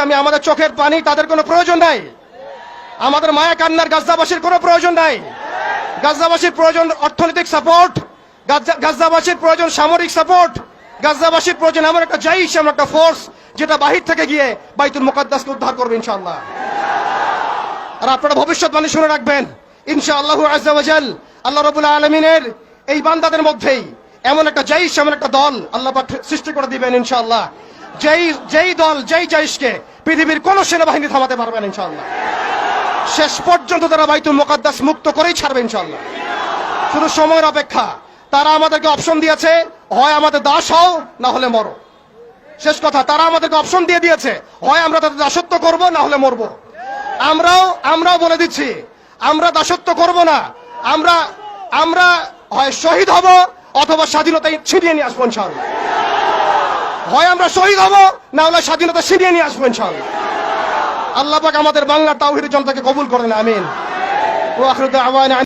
আমি আমাদের চোখের পানি তাদের কোনো প্রয়োজন নাই, আমাদের মায়া কান্নার গাজাবাসীর কোনো প্রয়োজন নাই। গাজাবাসীর প্রয়োজন অর্থনৈতিক সাপোর্ট, গাজাবাসীর প্রয়োজন সামরিক সাপোর্ট, গাজাবাসীর প্রয়োজন এমন একটা জাইশ, এমন একটা ফোর্স যেটা বাহির থেকে গিয়ে বাইতুল মুকাদ্দাসকে উদ্ধার করবে ইনশাআল্লাহ। আর আপনারা ভবিষ্যৎবাণী শুনে রাখবেন, ইনশাআল্লাহু আযজা ওয়া জাল আল্লাহ রাব্বুল আলামিনের এই বান্দাদের মধ্যেই এমন একটা জাইশ, এমন একটা দল আল্লাহ পাক সৃষ্টি করে দিবেন ইনশাআল্লাহ। যেই দল, যেই জাইশকে পৃথিবীর কোন সেনাবাহিনী থামাতে পারবে না ইনশাআল্লাহ। শেষ পর্যন্ত তারা বাইতুল মুকাদ্দাস মুক্ত করেই ছাড়বে ইনশাআল্লাহ। শুধু সময়ের অপেক্ষা। তারা আমাদেরকে অপশন দিয়েছে, হয় আমাদের দাস হও না হলে মরো। শেষ কথা, তারা আমাদেরকে অপশন দিয়ে দিয়েছে, হয় আমরা তাদের দাসত্ব করব না হলে মরবো। আমরাও বলে দিচ্ছি, আমরা দাসত্ব করব না। আমরা হয় শহীদ হব অথবা স্বাধীনতা ছিনিয়ে নিয়ে আসবো ইনশাআল্লাহ। হয় আমরা শহীদ হব না হলে স্বাধীনতা ছিনিয়ে নিয়ে আসবো ইনশাআল্লাহ। আল্লাহ পাক আমাদের বাংলার তাওহীদের জনতাকে কবুল করেন, আমিন। ওয়া আখিরু দাওয়ানা।